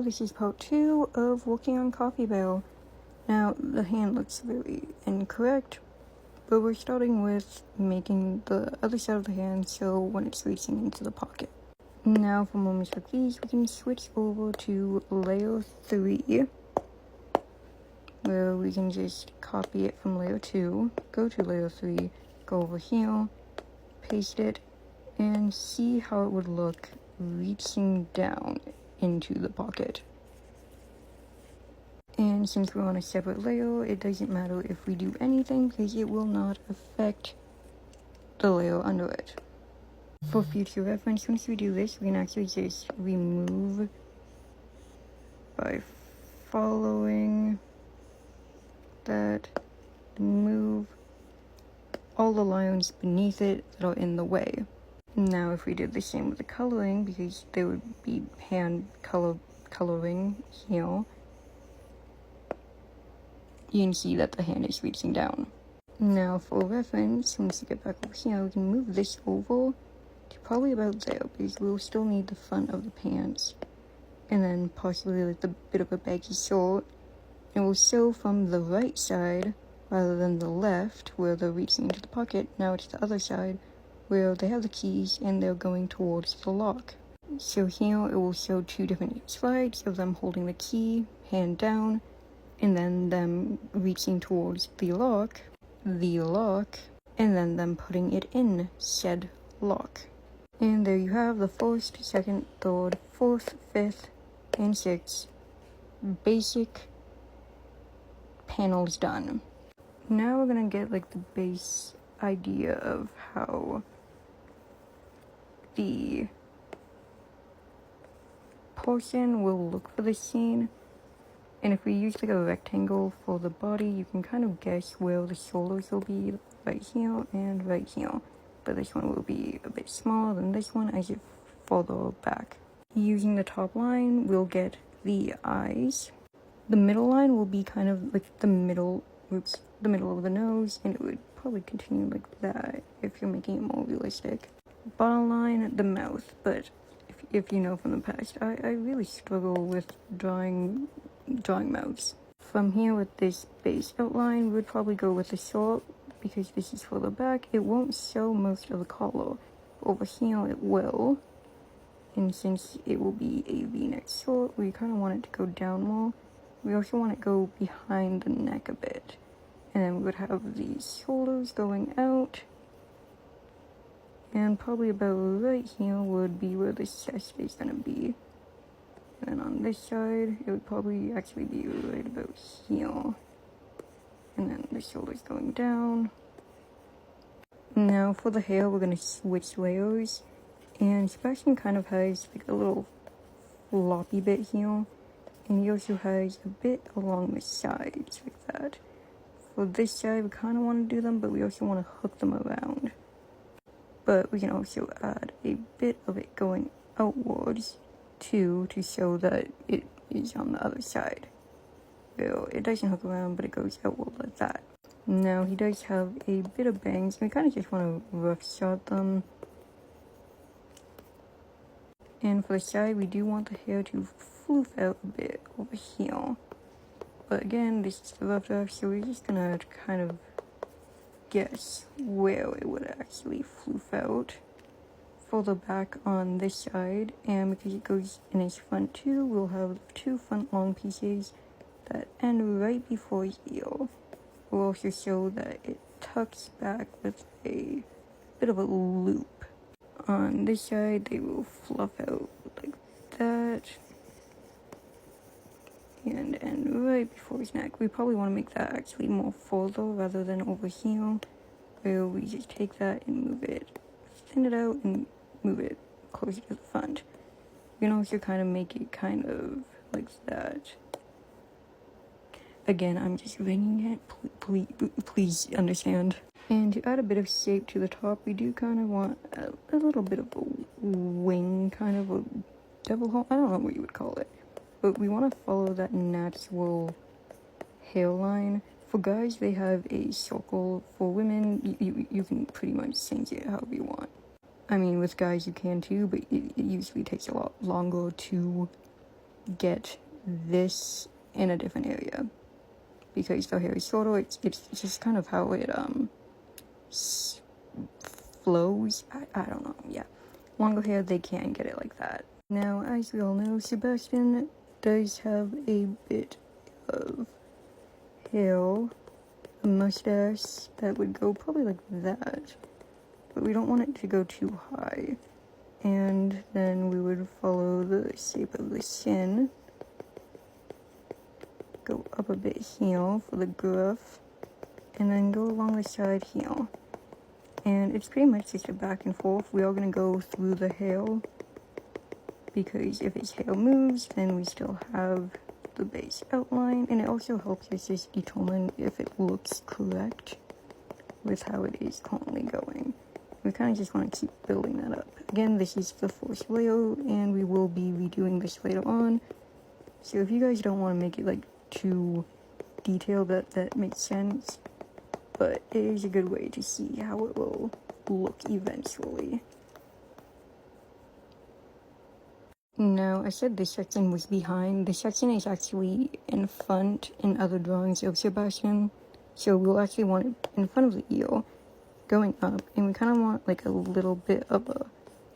hello, this is part 2 of working on Coffee Barrel. Now, the hand looks very incorrect, but we're starting with making the other side of the hand so when it's reaching into the pocket. Now, for moments like these, we can switch over to layer 3, where we can just copy it from layer 2, go to layer 3, go over here, paste it, and see how it would look reaching down into the pocket. And since we're on a separate layer, it doesn't matter if we do anything because it will not affect the layer under it. For future reference, once we do this, we can actually just remove by following that, move all the lines beneath it that are in the way. Now if we did the same with the coloring, because there would be hand coloring here, you can see that the hand is reaching down. Now for reference, once we get back over here, we can move this over to probably about there, because we'll still need the front of the pants, and then possibly like the bit of a baggy short, and we'll sew from the right side rather than the left where they're reaching into the pocket. Now it's the other side where they have the keys and they're going towards the lock. So here it will show 2 different slides of them holding the key, hand down, and then them reaching towards the lock, and then them putting it in said lock. And there you have the 1st, 2nd, 3rd, 4th, 5th, and 6th basic panels done. Now we're gonna get like the base idea of how the portion will look for the scene. And if we use like a rectangle for the body, you can kind of guess where the shoulders will be, right here and right here. But this one will be a bit smaller than this one as it further back. Using the top line, we'll get the eyes. The middle line will be kind of like the middle of the nose, and it would probably continue like that if you're making it more realistic. Bottom line, the mouth, but if you know from the past, I really struggle with drawing mouths. From here with this base outline, we would probably go with the short, because this is for the back. It won't show most of the collar. Over here it will, and since it will be a V-neck short, we kind of want it to go down more. We also want it to go behind the neck a bit. And then we would have the shoulders going out. And probably about right here would be where the chest is going to be. And then on this side, it would probably actually be right about here. And then the shoulders going down. Now for the hair, we're going to switch layers. And Sebastian kind of has like a little floppy bit here. And he also has a bit along the sides like that. For this side, we kind of want to do them, but we also want to hook them around. But we can also add a bit of it going outwards too, to show that it is on the other side. So it doesn't hook around, but it goes outward like that. Now he does have a bit of bangs, and we kind of just want to rough shot them. And for the side, we do want the hair to floof out a bit over here. But again, this is the rough draft, so we're just gonna kind of guess where it would actually floof out. For the back on this side, and because it goes in its front too, we'll have 2 front long pieces that end right before here. We'll also show that it tucks back with a bit of a loop. On this side, they will fluff out like that. And end right before his neck. We probably want to make that actually more further rather than over here, where we just take that and move it, thin it out, and move it closer to the front. You can also kind of make it kind of like that. Again, I'm just winging it, please understand. And to add a bit of shape to the top, we do kind of want a little bit of a wing, kind of a devil horn, I don't know what you would call it. But we want to follow that natural hairline. For guys, they have a circle. For women, you can pretty much change it however you want. I mean, with guys you can too, but it usually takes a lot longer to get this in a different area because the hair is shorter. It's just kind of how it flows. I don't know. Yeah, longer hair, they can't get it like that. Now, as we all know, Sebastian does have a bit of hair, a mustache that would go probably like that, but we don't want it to go too high. And then we would follow the shape of the chin, go up a bit here for the gruff, and then go along the side here. And it's pretty much just a back and forth. We are going to go through the hair, because if his hair moves, then we still have the base outline, and it also helps us just determine if it looks correct with how it is currently going. We kind of just want to keep building that up. Again, this is the first layer, and we will be redoing this later on. So if you guys don't want to make it like too detailed, that makes sense. But it is a good way to see how it will look eventually. Now, I said this section was behind. The section is actually in front in other drawings of Sebastian. So we'll actually want it in front of the ear, going up. And we kind of want like a little bit of a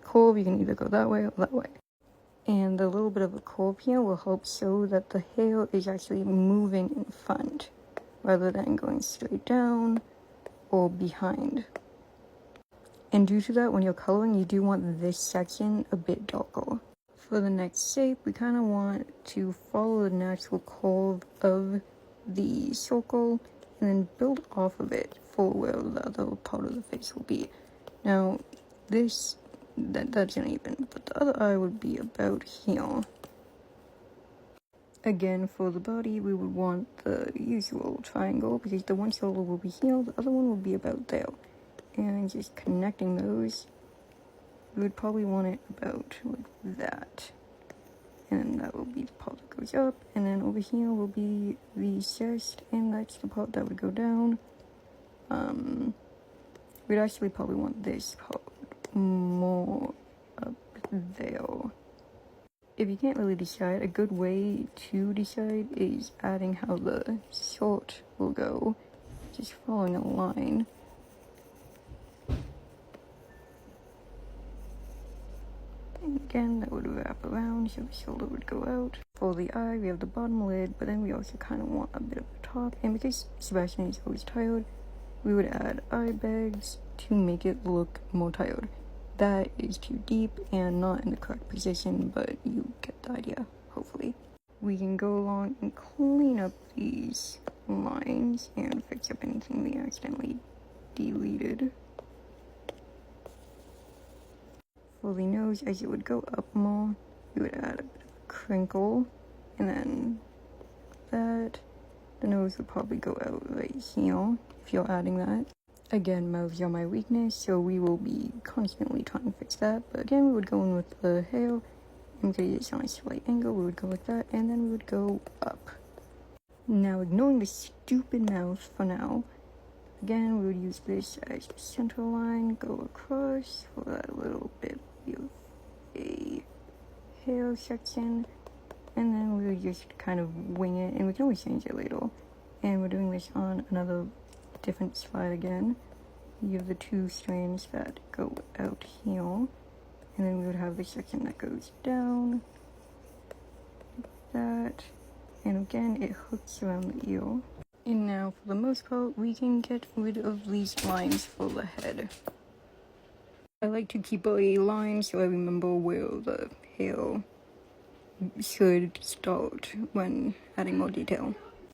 curve. You can either go that way or that way. And the little bit of a curve here will help show that the hair is actually moving in front, rather than going straight down or behind. And due to that, when you're coloring, you do want this section a bit darker. For the next shape, we kind of want to follow the natural curve of the circle and then build off of it for where the other part of the face will be. Now, that's uneven, but the other eye would be about here. Again, for the body, we would want the usual triangle, because the one shoulder will be here, the other one will be about there. And just connecting those, we would probably want it about like that. And that will be the part that goes up, and then over here will be the chest, and that's the part that would go down. We'd actually probably want this part more up there. If you can't really decide, a good way to decide is adding how the short will go, just following a line. And again, that would wrap around, so the shoulder would go out. For the eye, we have the bottom lid, but then we also kind of want a bit of the top. And because Sebastian is always tired, we would add eye bags to make it look more tired. That is too deep and not in the correct position, but you get the idea, hopefully. We can go along and clean up these lines and fix up anything we accidentally deleted. For the nose, as it would go up more, we would add a bit of a crinkle, and then that. The nose would probably go out right here if you're adding that. Again, mouths are my weakness, so we will be constantly trying to fix that. But again, we would go in with the hair, and because it's on a slight angle, we would go like that, and then we would go up. Now, ignoring the stupid mouth for now, again, we would use this as the center line, go across for that little bit of a hair section, and then we would just kind of wing it, and we can always change it later. And we're doing this on another different slide again. You have the two strands that go out here, and then we would have the section that goes down, like that, and again it hooks around the ear. And now for the most part, we can get rid of these lines for the head. I like to keep a line so I remember where the hair should start when adding more detail.